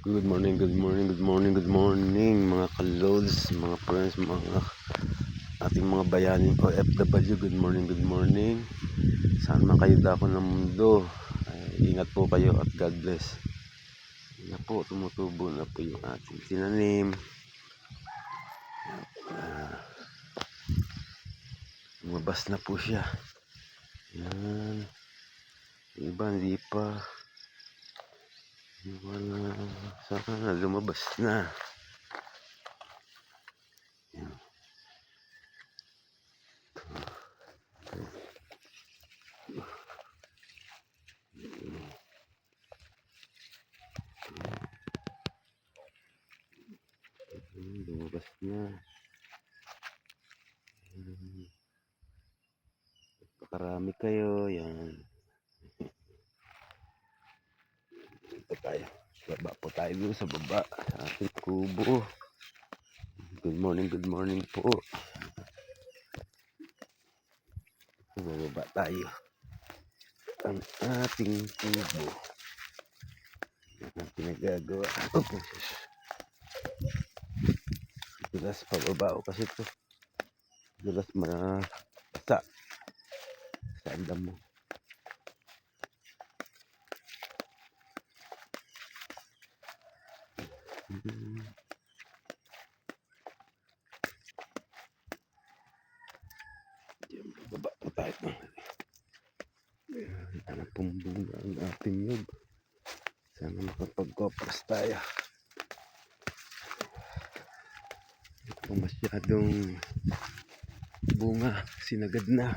Good morning, good morning, good morning, good morning mga kalods, mga friends, mga ating mga bayaning OFW. Good morning, good morning. Saan man kayo dako ng mundo, ingat po kayo at God bless. Yan po, tumutubo na po yung ating tinanim. Lumabas na po siya. Yan. Yung iba hindi pa. Wala. Sana lumabas na. Yan. Lumabas na. Pakarami kayo. Yan. Dito tayo. Baba po tayo doon sa baba. Sa ating kubo. Good morning po. Baba tayo. Ang ating kubo. Yan ang pinagagawa. Dulas pababa o kasi ito. Dulas basta. Sa andam mo. Baba po tayo. Ano pong bunga ang ating yun. Sana makapag-copras tayo. Kung masyadong bunga, sinagad na.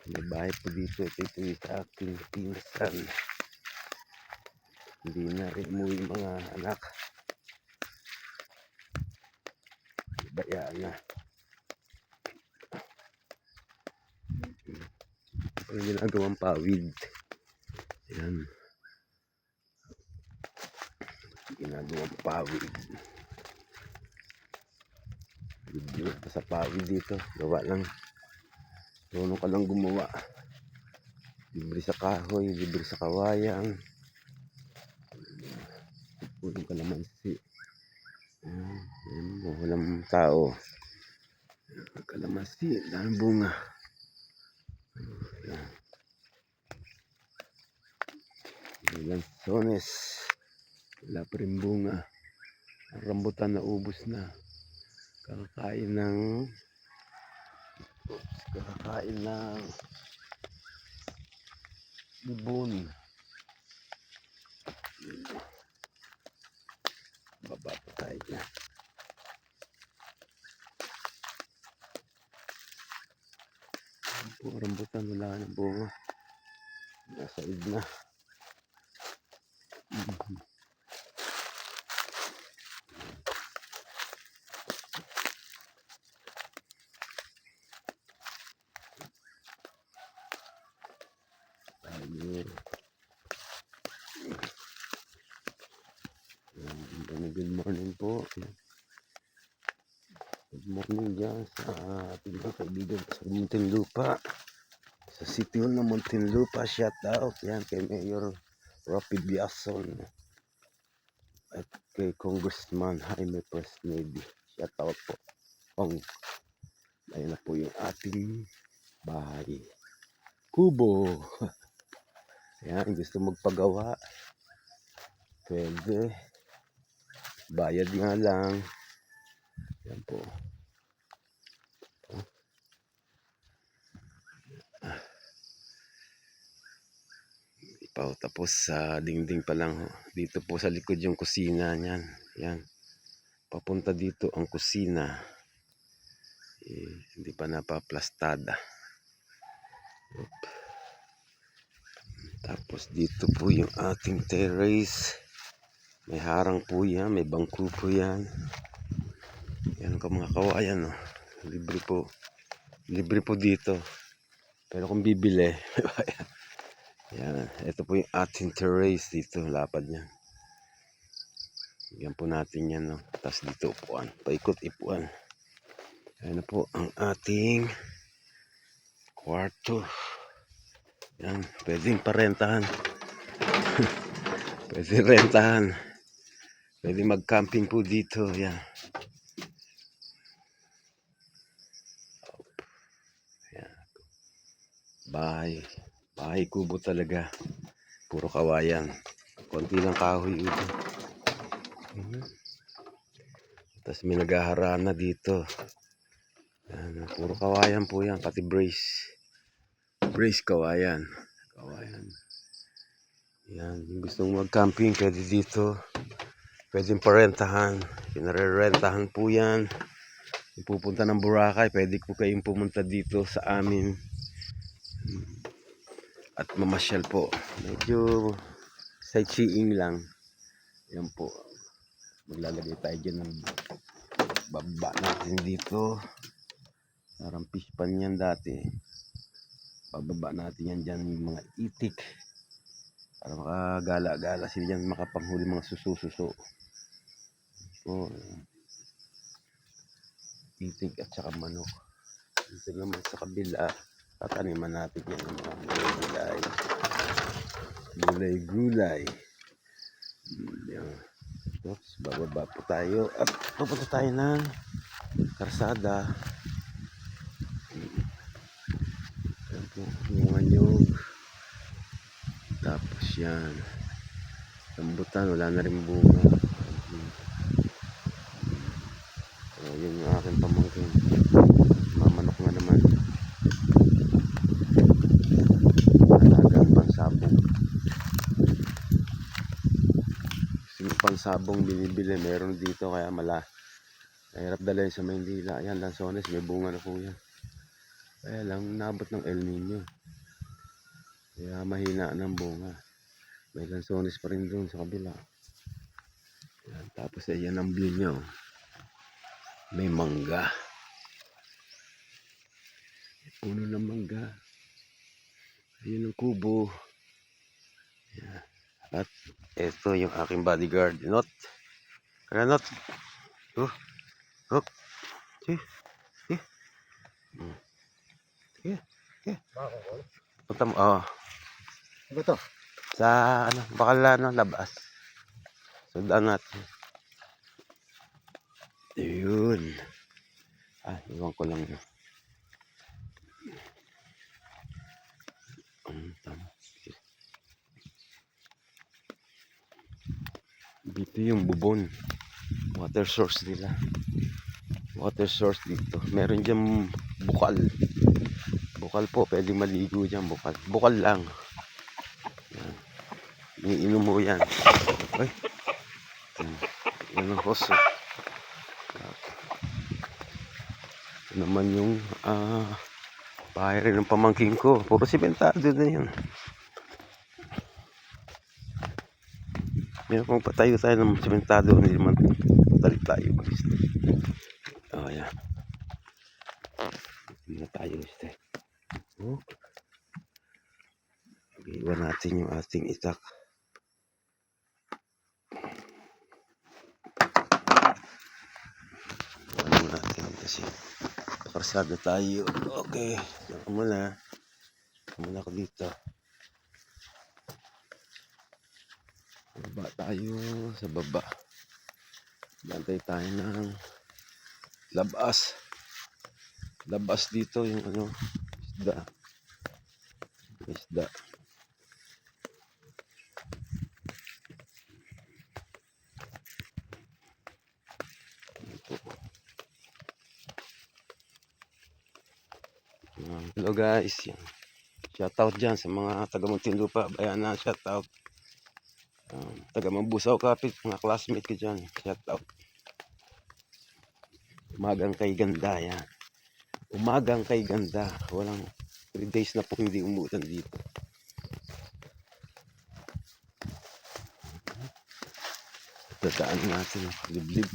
May bahay po dito. Ito yung sa aking pinsan. Hindi na rin umuwi mga anak. Bayaan na. Ito yung ginagawang pawid. Yan. Ginagawang pawid. Libre pa sa pawid dito. Gawa lang. Doon ka lang gumawa. Libre sa kahoy, libre sa kawayang. Puro kalamansi. Walang tao. Kalamansi, dahil bunga. Lansones. Wala pa rin bunga. Ang rambutan na ubos na. Kakakain ng ibon. Baba pa tayo na. Rambutan wala na bunga. Nasa id na. Good morning po. Good morning dyan sa ating mga kaibigan sa Muntinlupa. Sa City Hall ng Muntinlupa, shout out yan kay Mayor Rafi Biason at kay Congressman Jaime Presnedi. Shout out po. Ayun na po yung ating bahay. Kubo. Yan, gusto magpagawa. Pwede. Bayad nga lang. Yan po. Tapos sa dingding pa lang. Dito po sa likod yung kusina niyan. Yan. Papunta dito ang kusina. Hindi pa napaplastada. Tapos dito po yung ating terrace. May harang po yan, may bangko po yan. Yan ka mga kawayan, no? Libre po. Libre po dito. Pero kung bibili, yan. Ito po yung ating terrace dito, lapad niya. Yan po natin yan, no? Tapos dito upuan, paikot-ipuan. Ayan na po ang ating kwarto. Yan, pwedeng parentahan. Pwede rentahan. Pwede mag-camping po dito. Yan. Yan. Bahay. Bahay kubo talaga. Puro kawayan. Konti lang kahoy ito. Tapos may naghaharana dito. Yan. Puro kawayan po yan. Pati brace. Brace kawayan. Kawayan. Yan. Yung gustong mag-camping pwede dito. Pwedeng parentahan. Pinarerentahan po yan. Kung pupunta ng Boracay, pwede po kayong pumunta dito sa amin. At mamasyal po. Medyo sightseeing lang. Yan po. Maglalagay tayo dyan ng baba natin dito. Parang fish pan yan dati. Pababa natin yan dyan yung mga itik. Para makagala-gala sila dyan, makapanghuli mga suso-suso. So, itik at saka manok. Dito naman sa kabila, tataniman natin yan ng mga gulay. Gulay-gulay. Yan. Tapos, bababa po tayo at pupunta tayo ng karsada. Yan po, mga nyog. Tapos yan. Rambutan, wala na rin bunga. So, yun yung aking pamangkin. Mamanok nga naman. Alagang pansabong. Yung pansabong binibili, meron dito kaya mahirap dalhin sa Maynila. Ayan, Lanzones, may bunga na po yan. Kaya lang, nabot ng El Nino. Kaya mahina ng bunga. May Lanzones pa rin doon sa kabila. Ayan, tapos ayan ang view nyo. May mangga. Puno ng mangga. Ayun ang kubo. Ayan. At ito yung aking bodyguard. Not. Kaya not. Oh. Oh. See. See. Yeah. Yeah. Punta mo. Oh. Ano to? Sa ano. Bakal ano. Labas. Sundaan natin. Ayun. Iwan ko lang yun. Dito yung bubon. Water source nila. Water source dito. Meron dyan bukal. Bukal po. Pwede maligo dyan. Bukal. Bukal lang. Yan. Iniinom mo yan. Ay. Yan ang hoso. Ito naman yung bahay rin ng pamangking ko. Puro simentado na yun. Meron kung patayo tayo ng simentado. Hindi naman talit tayo. Oh, yan. Hindi na tayo gusto. Oh. Iwan natin yung ating itak. Iwan natin kasi karsada tayo. Okay. Diyan ko muna. Muna ako dito. Baba tayo sa baba. Bantay tayo ng labas. Labas dito yung ano, isda. Isda. Hello guys. Shoutout dyan sa mga taga Muntinlupa. Bayan na shoutout. Taga Mambusaw Kapit. Mga classmate ko dyan. Shoutout. Umagang kay ganda yan. Umagang kay ganda. Walang 3 days na po hindi umuulan dito. Dadaan natin. Liblib.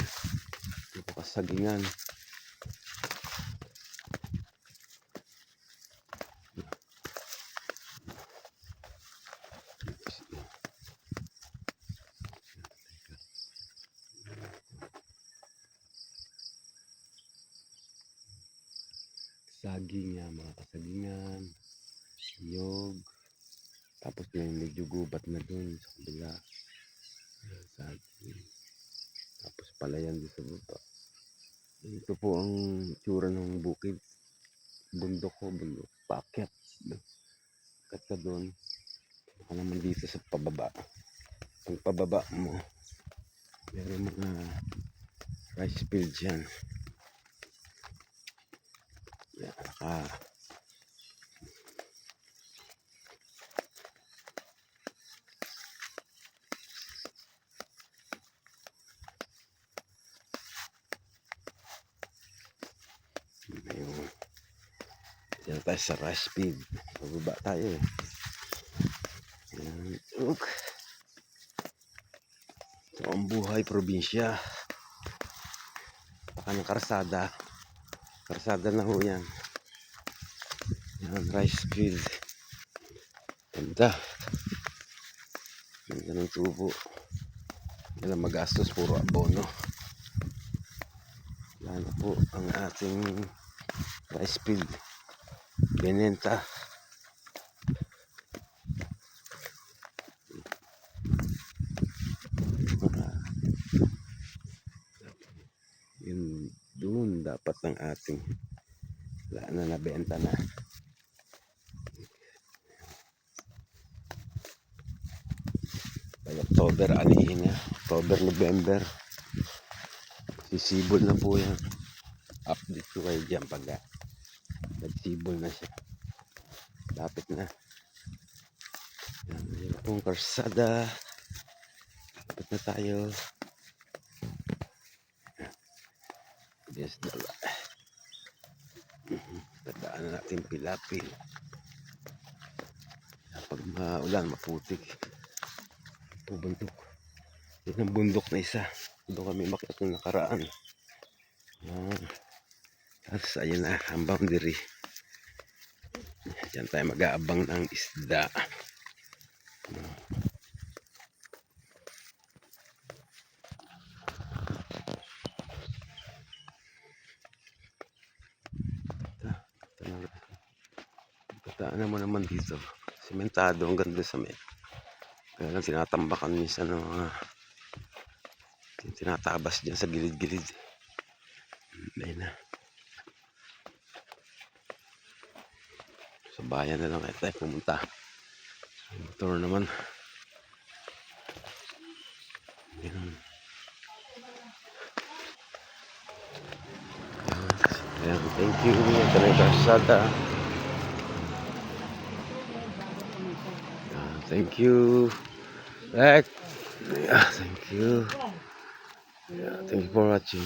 Ito kasagingan. Saging yan, mga kasagingan, yog, Tapos may medyo gubat na dun sa kabila. Saging. Tapos palayan din sa baba. Ito po ang tsura ng bukid. Bundok ko, bundok. Paakyat. Kat ka doon. Baka naman dito sa pababa. Pag pababa mo, meron mga rice fields yan. Yan, ayun. Yan tayo sa rice field. Pababa tayo eh. Yan. Ito ang buhay probinsya. Baka ng karsada. Karsada na ho yan. Yan, rice field. Ganda. Ganda ng tubo. Yan ang magastos, puro abono. Yan na po ang ating rice field. Benenta. Yun doon dapat ang ating wala na nabenta na. By October anihin niya. October, November. Sisibol na po yan. Update ko kayo dyan pag nagsibol na siya. Lapit na. Yan, yun pong karsada. Lapit na tayo. Yes, dala. Tandaan na natin pilapil. Pag maulan, maputik. Bundok. Yan ang bundok na isa. Doon kami makiat ng nakaraan. Tapos ayun na ang boundary. Diyan tayo mag-aabang ng isda. Kataan mo naman dito. Sementado ang ganda sa may. Kaya lang tinatambakan minsan ng mga tinatabas dyan sa gilid-gilid. Ayun na. Sa bayan na lang tayo pumunta. Motor naman. Ayan. Ayan, thank you. Ito na yung karsada. Thank you. Right. Yeah, thank you. Yeah, thank you for watching.